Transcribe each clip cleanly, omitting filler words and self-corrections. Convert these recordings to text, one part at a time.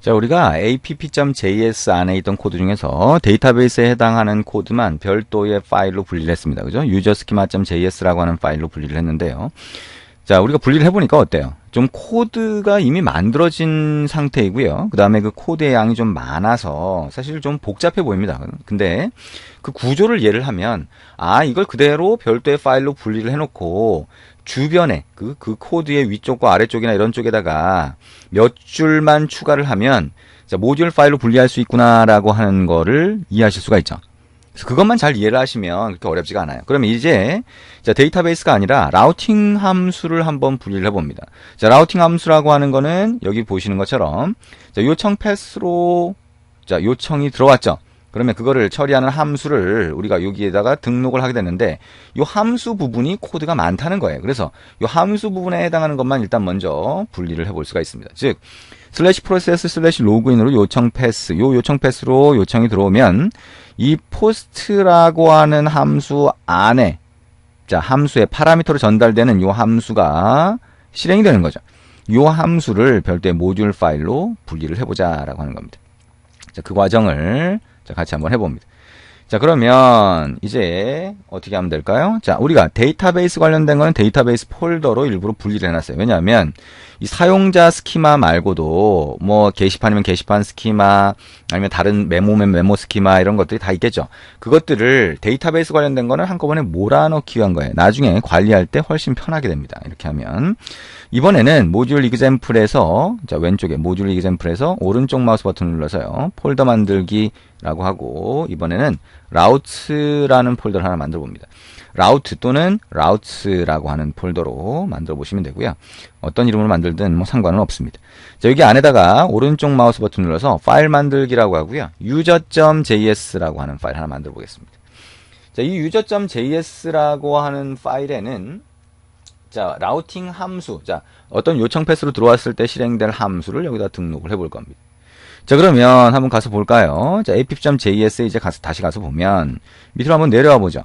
자, 우리가 app.js 안에 있던 코드 중에서 데이터베이스에 해당하는 코드만 별도의 파일로 분리를 했습니다. 그죠? userschema.js라고 하는 파일로 분리를 했는데요. 자, 우리가 분리를 해보니까 어때요? 좀 코드가 이미 만들어진 상태이고요. 그 다음에 그 코드의 양이 좀 많아서 사실 좀 복잡해 보입니다. 근데 그 구조를 이해를 하면, 이걸 그대로 별도의 파일로 분리를 해놓고 주변에 그 코드의 위쪽과 아래쪽이나 이런 쪽에다가 몇 줄만 추가를 하면 모듈 파일로 분리할 수 있구나라고 하는 거를 이해하실 수가 있죠. 그래서 그것만 잘 이해를 하시면 그렇게 어렵지가 않아요. 그러면 이제 데이터베이스가 아니라 라우팅 함수를 한번 분리를 해봅니다. 자, 라우팅 함수라고 하는 거는 여기 보시는 것처럼 요청 패스로 요청이 들어왔죠. 그러면 그거를 처리하는 함수를 우리가 여기에다가 등록을 하게 되는데 이 함수 부분이 코드가 많다는 거예요. 그래서 이 함수 부분에 해당하는 것만 일단 먼저 분리를 해볼 수가 있습니다. 즉 /process/로그인으로 요청 패스, 요청 패스로 요청이 들어오면 이 포스트라고 하는 함수 안에 함수의 파라미터로 전달되는 이 함수가 실행이 되는 거죠. 이 함수를 별도의 모듈 파일로 분리를 해보자라고 하는 겁니다. 자, 그 과정을 같이 한번 해봅니다. 자, 그러면 이제 어떻게 하면 될까요? 자, 우리가 데이터베이스 관련된 거는 데이터베이스 폴더로 일부러 분리를 해놨어요. 왜냐하면 이 사용자 스키마 말고도 게시판이면 게시판 스키마, 아니면 다른 메모면 메모 스키마 이런 것들이 다 있겠죠. 그것들을 데이터베이스 관련된 거는 한꺼번에 몰아넣기 위한 거예요. 나중에 관리할 때 훨씬 편하게 됩니다. 이렇게 하면 이번에는 모듈 이그젬플에서 왼쪽에 모듈 이그젬플에서 오른쪽 마우스 버튼 눌러서요. 폴더 만들기라고 하고 이번에는 라우트라는 폴더를 하나 만들어 봅니다. 라우트 또는 라우트라고 하는 폴더로 만들어 보시면 되고요. 어떤 이름으로 만들든 상관은 없습니다. 자, 여기 안에다가 오른쪽 마우스 버튼 눌러서 파일 만들기라고 하고요. user.js라고 하는 파일 하나 만들어 보겠습니다. 자, 이 user.js라고 하는 파일에는 라우팅 함수, 어떤 요청 패스로 들어왔을 때 실행될 함수를 여기다 등록을 해볼 겁니다. 자, 그러면 한번 가서 볼까요? 자, app.js에 이제 다시 가서 보면 밑으로 한번 내려와 보죠.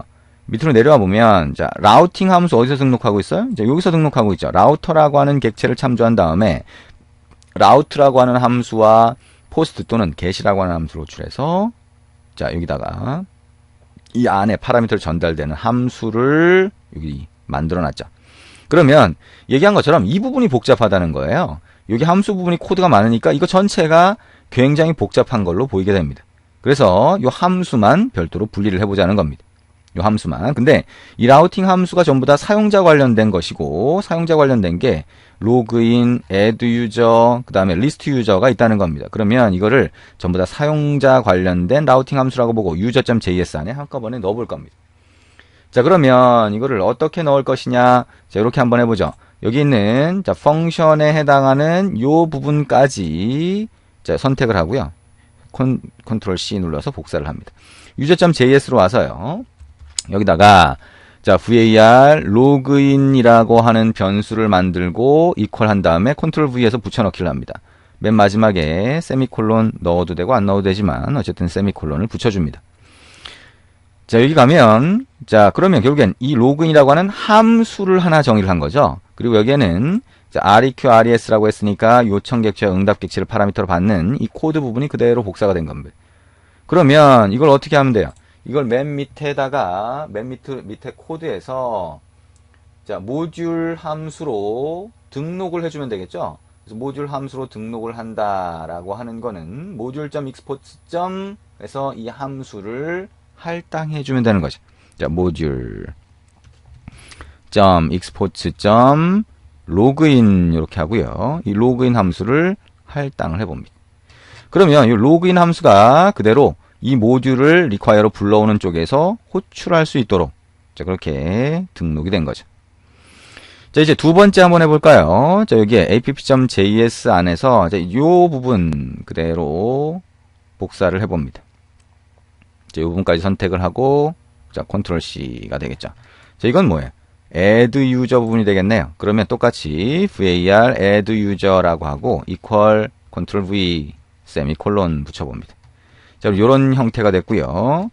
밑으로 내려와 보면 라우팅 함수 어디서 등록하고 있어요? 여기서 등록하고 있죠. 라우터라고 하는 객체를 참조한 다음에 라우트라고 하는 함수와 포스트 또는 get이라고 하는 함수를 호출해서 여기다가 이 안에 파라미터로 전달되는 함수를 여기 만들어 놨죠. 그러면 얘기한 것처럼 이 부분이 복잡하다는 거예요. 여기 함수 부분이 코드가 많으니까 이거 전체가 굉장히 복잡한 걸로 보이게 됩니다. 그래서 이 함수만 별도로 분리를 해보자는 겁니다. 이 함수만. 근데 이 라우팅 함수가 전부 다 사용자 관련된 것이고, 사용자 관련된 게 로그인, add user, 그 다음에 list user가 있다는 겁니다. 그러면 이거를 전부 다 사용자 관련된 라우팅 함수라고 보고 user.js 안에 한꺼번에 넣어볼 겁니다. 자, 그러면 이거를 어떻게 넣을 것이냐. 자, 이렇게 한번 해보죠. 여기 있는 펑션에 해당하는 요 부분까지 선택을 하고요. 컨트롤 C 눌러서 복사를 합니다. user.js로 와서요. 여기다가 var 로그인이라고 하는 변수를 만들고 이퀄 한 다음에 컨트롤 V에서 붙여넣기를 합니다. 맨 마지막에 세미콜론 넣어도 되고 안 넣어도 되지만 어쨌든 세미콜론을 붙여줍니다. 자, 여기 가면 그러면 결국엔 이 로그인이라고 하는 함수를 하나 정의를 한 거죠. 그리고 여기에는 req, res라고 했으니까 요청 객체와 응답 객체를 파라미터로 받는 이 코드 부분이 그대로 복사가 된 겁니다. 그러면 이걸 어떻게 하면 돼요? 이걸 맨 밑에다가 밑에 코드에서 모듈 함수로 등록을 해주면 되겠죠. 그래서 모듈 함수로 등록을 한다라고 하는 거는 module.export에서 이 함수를 할당해주면 되는 거죠. module.export.login 이렇게 하고요. 이 로그인 함수를 할당을 해봅니다. 그러면 이 로그인 함수가 그대로 이 모듈을 require로 불러오는 쪽에서 호출할 수 있도록 그렇게 등록이 된 거죠. 자, 이제 두 번째 한번 해볼까요? 여기에 app.js 안에서 이 부분 그대로 복사를 해봅니다. 이 부분까지 선택을 하고 컨트롤 C가 되겠죠. 자, 이건 뭐예요? add user 부분이 되겠네요. 그러면 똑같이 var add user라고 하고 equal 컨트롤 V 세미콜론 붙여봅니다. 자, 이런 형태가 됐고요.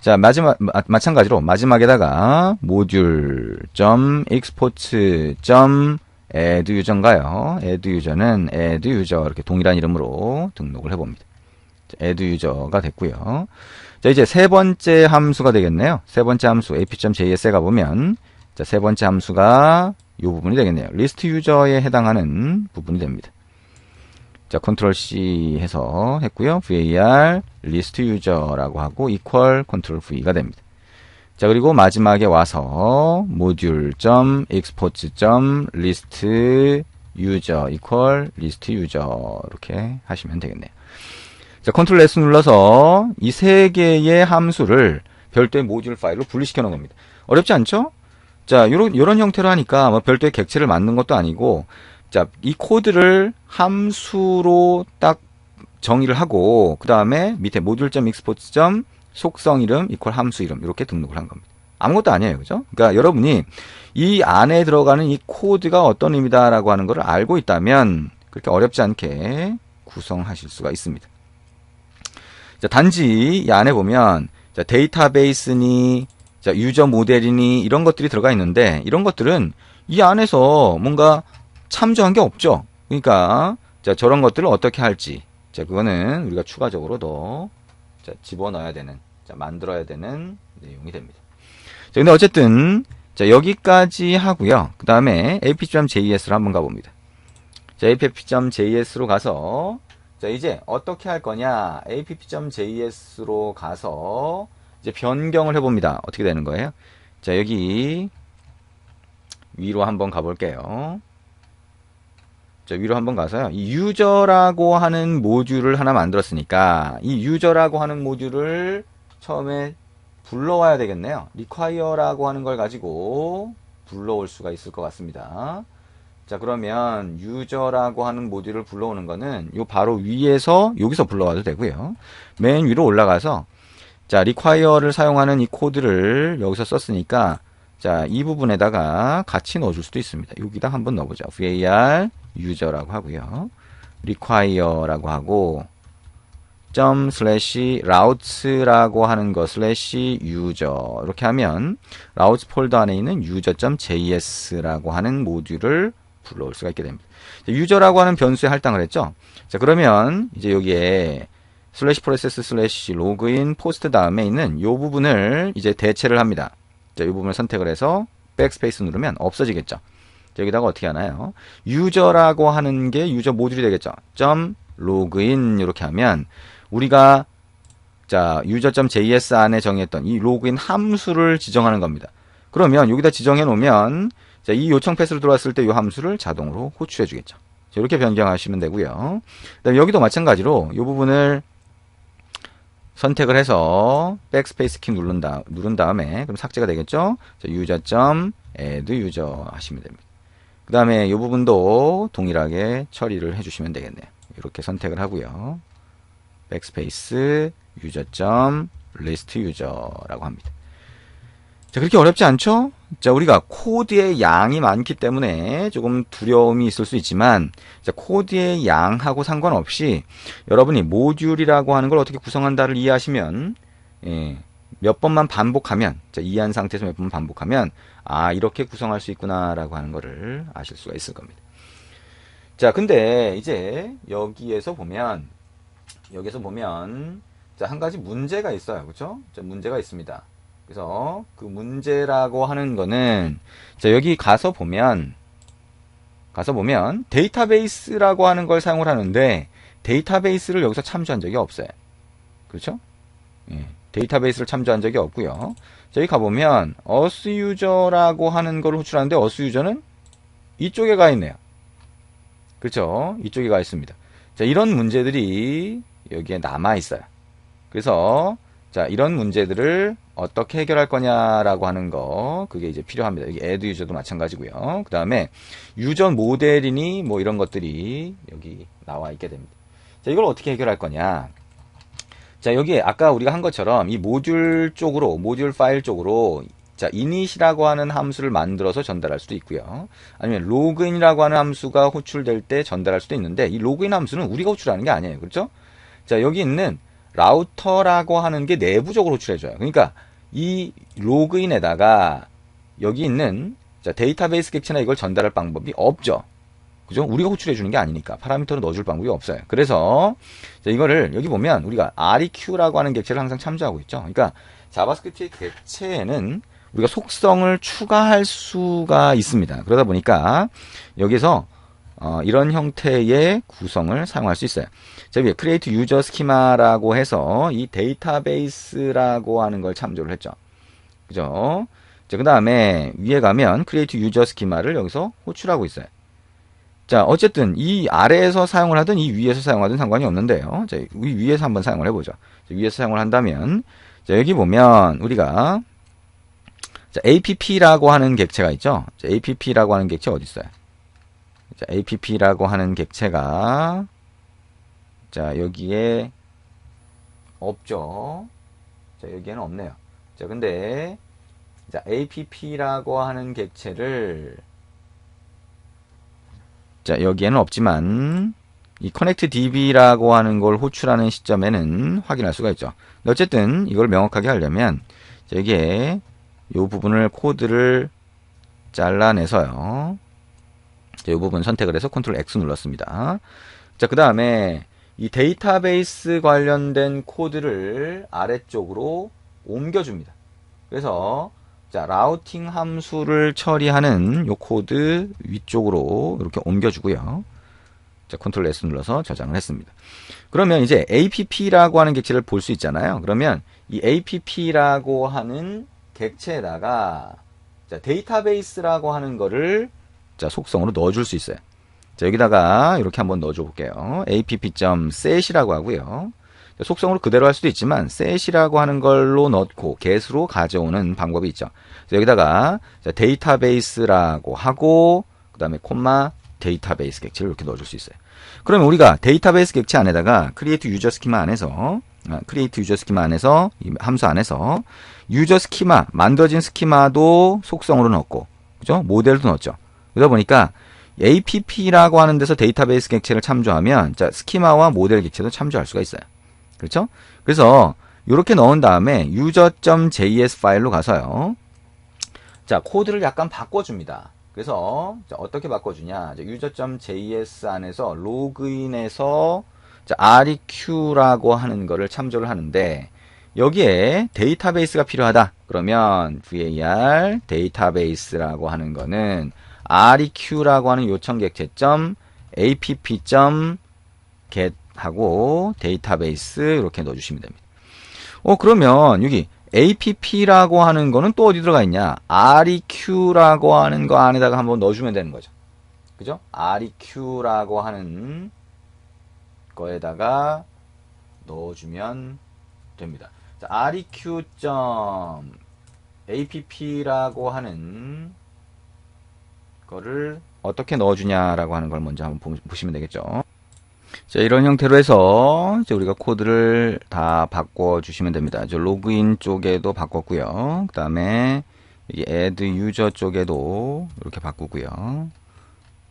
자, 마찬가지로 마지막에다가 module.export. add user인가요? add user는 add user 이렇게 동일한 이름으로 등록을 해봅니다. add user가 됐고요. 자, 이제 세 번째 함수가 되겠네요. 세 번째 함수 ap.js에 가보면 자, 세 번째 함수가 이 부분이 되겠네요. list user에 해당하는 부분이 됩니다. 자, 컨트롤 C 해서 했고요. var list user라고 하고 equal 컨트롤 V가 됩니다. 자, 그리고 마지막에 와서 module.export.list user equal list user 이렇게 하시면 되겠네요. 자, 컨트롤 S 눌러서 이 세 개의 함수를 별도의 모듈 파일로 분리시켜 놓은 겁니다. 어렵지 않죠? 자, 요런 형태로 하니까 뭐 별도의 객체를 만든 것도 아니고, 자, 이 코드를 함수로 딱 정의를 하고, 그 다음에 밑에 module.export. 속성 이름 이퀄 함수 이름 이렇게 등록을 한 겁니다. 아무것도 아니에요. 그죠? 그러니까 여러분이 이 안에 들어가는 이 코드가 어떤 의미다라고 하는 것을 알고 있다면 그렇게 어렵지 않게 구성하실 수가 있습니다. 자, 단지 이 안에 보면 자, 데이터베이스니 자, 유저 모델이니 이런 것들이 들어가 있는데 이런 것들은 이 안에서 뭔가 참조한 게 없죠. 그러니까 자, 저런 것들을 어떻게 할지 자, 그거는 우리가 추가적으로 더 자, 집어넣어야 되는 자, 만들어야 되는 내용이 됩니다. 자, 근데 어쨌든 자, 여기까지 하고요. 그 다음에 app.js로 한번 가봅니다. 자, app.js로 가서 자, 이제 어떻게 할 거냐? app.js로 가서 이제 변경을 해봅니다. 어떻게 되는 거예요? 자, 여기 위로 한번 가볼게요. 자, 위로 한번 가서요. 이 유저라고 하는 모듈을 하나 만들었으니까 이 유저라고 하는 모듈을 처음에 불러와야 되겠네요. require라고 하는 걸 가지고 불러올 수가 있을 것 같습니다. 자, 그러면 유저라고 하는 모듈을 불러오는 거는 요 바로 위에서 여기서 불러와도 되고요. 맨 위로 올라가서 자, require를 사용하는 이 코드를 여기서 썼으니까 자, 이 부분에다가 같이 넣어줄 수도 있습니다. 여기다 한번 넣어보죠. var user라고 하고요. require라고 하고 /routes라고 하는 거 /user 이렇게 하면 routes 폴더 안에 있는 user.js라고 하는 모듈을 불러올 수가 있게 됩니다. user라고 하는 변수에 할당을 했죠. 자, 그러면 이제 여기에 /process/login post 다음에 있는 이 부분을 이제 대체를 합니다. 자, 이 부분을 선택을 해서 백스페이스 누르면 없어지겠죠. 자, 여기다가 어떻게 하나요? 유저라고 하는 게 유저 모듈이 되겠죠. .login 이렇게 하면 우리가 자, user.js 안에 정의했던 이 로그인 함수를 지정하는 겁니다. 그러면 여기다 지정해 놓으면 자, 이 요청 패스로 들어왔을 때 이 함수를 자동으로 호출해 주겠죠. 자, 이렇게 변경하시면 되고요. 그다음에 여기도 마찬가지로 이 부분을 선택을 해서 백스페이스 키 누른 다음에 그럼 삭제가 되겠죠. 자, user.add user 하시면 됩니다. 그 다음에 이 부분도 동일하게 처리를 해주시면 되겠네요. 이렇게 선택을 하고요. 백스페이스 user.list user라고 합니다. 자, 그렇게 어렵지 않죠? 자, 우리가 코드의 양이 많기 때문에 조금 두려움이 있을 수 있지만 자, 코드의 양하고 상관없이 여러분이 모듈이라고 하는 걸 어떻게 구성한다를 이해하시면 몇 번만 반복하면 자, 이해한 상태에서 몇 번만 반복하면 아, 이렇게 구성할 수 있구나 라고 하는 거를 아실 수가 있을 겁니다. 자, 근데 이제 여기에서 보면 자, 한 가지 문제가 있어요. 그렇죠? 자, 문제가 있습니다. 그래서 그 문제라고 하는 거는 자, 여기 가서 보면 데이터베이스라고 하는 걸 사용을 하는데 데이터베이스를 여기서 참조한 적이 없어요. 그렇죠? 예, 데이터베이스를 참조한 적이 없고요. 자, 여기 가보면 authUser라고 하는 걸 호출하는데 authUser는 이쪽에 가 있네요. 그렇죠? 이쪽에 가 있습니다. 자, 이런 문제들이 여기에 남아 있어요. 그래서 자, 이런 문제들을 어떻게 해결할 거냐라고 하는 거 그게 이제 필요합니다. 여기 add user도 마찬가지고요. 그 다음에 유저 모델이니 뭐 이런 것들이 여기 나와 있게 됩니다. 자, 이걸 어떻게 해결할 거냐? 자, 여기 아까 우리가 한 것처럼 이 모듈 쪽으로 모듈 파일 쪽으로 자, init이라고 하는 함수를 만들어서 전달할 수도 있고요. 아니면 login이라고 하는 함수가 호출될 때 전달할 수도 있는데 이 login 함수는 우리가 호출하는 게 아니에요. 그렇죠? 자, 여기 있는 라우터라고 하는 게 내부적으로 호출해줘요. 그러니까 이 로그인에다가 여기 있는 자, 데이터베이스 객체나 이걸 전달할 방법이 없죠. 그죠? 우리가 호출해 주는 게 아니니까 파라미터로 넣어줄 방법이 없어요. 그래서 자, 이거를 여기 보면 우리가 REQ라고 하는 객체를 항상 참조하고 있죠. 그러니까 자바스크립트의 객체에는 우리가 속성을 추가할 수가 있습니다. 그러다 보니까 여기서 이런 형태의 구성을 사용할 수 있어요. 자, 위에 create user schema라고 해서 이 데이터베이스라고 하는 걸 참조를 했죠. 그죠? 자, 그 다음에 위에 가면 create user schema를 여기서 호출하고 있어요. 자, 어쨌든 이 아래에서 사용을 하든 이 위에서 사용하든 상관이 없는데요. 자, 위에서 한번 사용을 해보죠. 자, 위에서 사용을 한다면, 자, 여기 보면 우리가 자, app라고 하는 객체가 있죠. 자, app라고 하는 객체 어디 있어요? 자, app라고 하는 객체가 자, 여기에 없죠. 자, 여기에는 없네요. 자, 근데 자, app라고 하는 객체를 자, 여기에는 없지만 이 connectdb라고 하는 걸 호출하는 시점에는 확인할 수가 있죠. 어쨌든 이걸 명확하게 하려면 자, 여기에 이 부분을 코드를 잘라내서요. 자, 이 부분 선택을 해서 컨트롤 X 눌렀습니다. 자, 그 다음에 이 데이터베이스 관련된 코드를 아래쪽으로 옮겨줍니다. 그래서 자, 라우팅 함수를 처리하는 요 코드 위쪽으로 이렇게 옮겨주고요. 자, 컨트롤 S 눌러서 저장을 했습니다. 그러면 이제 app라고 하는 객체를 볼 수 있잖아요. 그러면 이 app라고 하는 객체에다가 자, 데이터베이스라고 하는 거를 자, 속성으로 넣어줄 수 있어요. 자, 여기다가 이렇게 한번 넣어줘 볼게요. app.set이라고 하고요. 속성으로 그대로 할 수도 있지만 set이라고 하는 걸로 넣고 get으로 가져오는 방법이 있죠. 여기다가 데이터베이스라고 하고 그 다음에 콤마 데이터베이스 객체를 이렇게 넣어줄 수 있어요. 그러면 우리가 데이터베이스 객체 안에다가 create user schema 안에서 이 함수 안에서 user schema 만들어진 스키마도 속성으로 넣었고 그죠? 모델도 넣었죠. 그러다 보니까 app라고 하는 데서 데이터베이스 객체를 참조하면 자, 스키마와 모델 객체도 참조할 수가 있어요. 그렇죠? 그래서 이렇게 넣은 다음에 user.js 파일로 가서요. 자, 코드를 약간 바꿔줍니다. 그래서 자, 어떻게 바꿔주냐? user.js 안에서 로그인해서 자, req라고 하는 거를 참조를 하는데 여기에 데이터베이스가 필요하다. 그러면 var 데이터베이스라고 하는 거는 req라고 하는 요청 객체 app.get 하고 데이터베이스 이렇게 넣어주시면 됩니다. 그러면 여기 app라고 하는 거는 또 어디 들어가 있냐? req라고 하는 거 안에다가 한번 넣어주면 되는 거죠. 그죠? req라고 하는 거에다가 넣어주면 됩니다. 자, req.app라고 하는 거를 어떻게 넣어주냐라고 하는 걸 먼저 한번 보시면 되겠죠. 자, 이런 형태로 해서 이제 우리가 코드를 다 바꿔주시면 됩니다. 저 로그인 쪽에도 바꿨고요. 그 다음에 여기 add user 쪽에도 이렇게 바꾸고요.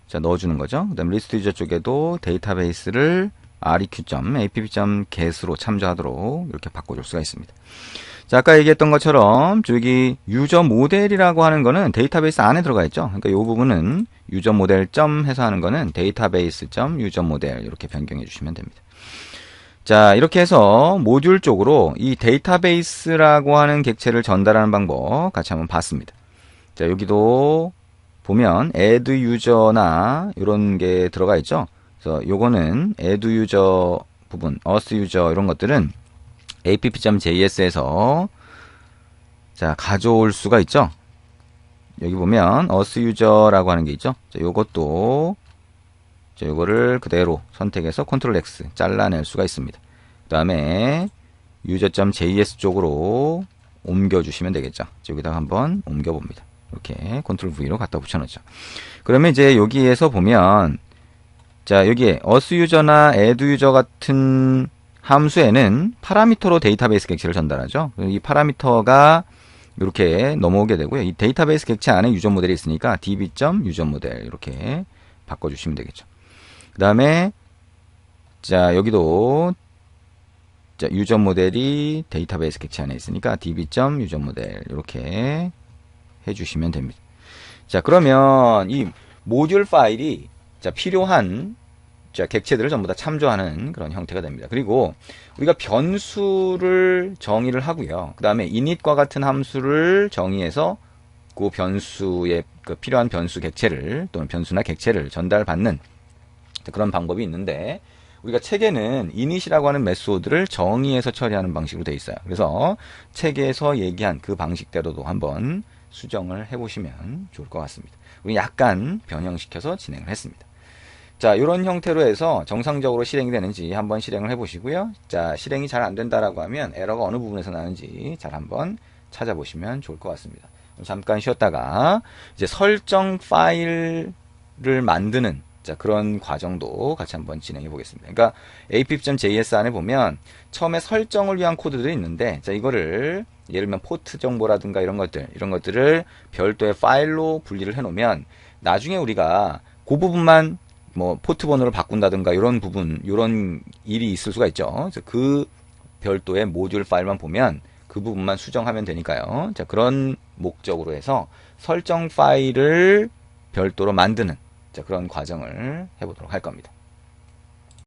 자, 넣어주는 거죠. 그 다음에 list user 쪽에도 데이터베이스를 req.app.get으로 참조하도록 이렇게 바꿔줄 수가 있습니다. 자, 아까 얘기했던 것처럼 저기 유저 모델이라고 하는 거는 데이터베이스 안에 들어가 있죠. 그러니까 이 부분은 유저 모델 점 해서 하는 거는 데이터베이스 점 유저 모델 이렇게 변경해 주시면 됩니다. 자, 이렇게 해서 모듈 쪽으로 이 데이터베이스라고 하는 객체를 전달하는 방법 같이 한번 봤습니다. 자, 여기도 보면 add user나 이런 게 들어가 있죠. 그래서 요거는 add user 부분, us user 이런 것들은 app.js에서 자, 가져올 수가 있죠. 여기 보면 us user라고 하는 게 있죠. 자, 요것도 자, 요거를 그대로 선택해서 컨트롤 X 잘라낼 수가 있습니다. 그 다음에 user.js 쪽으로 옮겨주시면 되겠죠. 자, 여기다가 한번 옮겨봅니다. 이렇게 컨트롤 V로 갖다 붙여놓죠. 그러면 이제 여기에서 보면 자, 여기에 us user나 add user 같은 함수에는 파라미터로 데이터베이스 객체를 전달하죠. 이 파라미터가 이렇게 넘어오게 되고요. 이 데이터베이스 객체 안에 유저 모델이 있으니까 db.userModel 이렇게 바꿔주시면 되겠죠. 그 다음에 자, 여기도 자, 유저 모델이 데이터베이스 객체 안에 있으니까 db.userModel 이렇게 해주시면 됩니다. 자, 그러면 이 모듈 파일이 자, 필요한 자, 객체들을 전부 다 참조하는 그런 형태가 됩니다. 그리고 우리가 변수를 정의를 하고요. 그 다음에 init과 같은 함수를 정의해서 그 변수에 그 필요한 변수 객체를 또는 변수나 객체를 전달받는 그런 방법이 있는데 우리가 책에는 init이라고 하는 메소드를 정의해서 처리하는 방식으로 되어 있어요. 그래서 책에서 얘기한 그 방식대로도 한번 수정을 해보시면 좋을 것 같습니다. 우리 약간 변형시켜서 진행을 했습니다. 자, 이런 형태로 해서 정상적으로 실행이 되는지 한번 실행을 해보시고요. 자, 실행이 잘 안 된다라고 하면 에러가 어느 부분에서 나는지 잘 한번 찾아보시면 좋을 것 같습니다. 잠깐 쉬었다가 이제 설정 파일을 만드는 자, 그런 과정도 같이 한번 진행해 보겠습니다. 그러니까 apip.js 안에 보면 처음에 설정을 위한 코드들이 있는데 자, 이거를 예를 들면 포트 정보라든가 이런 것들을 별도의 파일로 분리를 해 놓으면 나중에 우리가 그 부분만 뭐 포트 번호를 바꾼다든가 이런 부분, 이런 일이 있을 수가 있죠. 그래서 그 별도의 모듈 파일만 보면 그 부분만 수정하면 되니까요. 자, 그런 목적으로 해서 설정 파일을 별도로 만드는 자, 그런 과정을 해보도록 할 겁니다.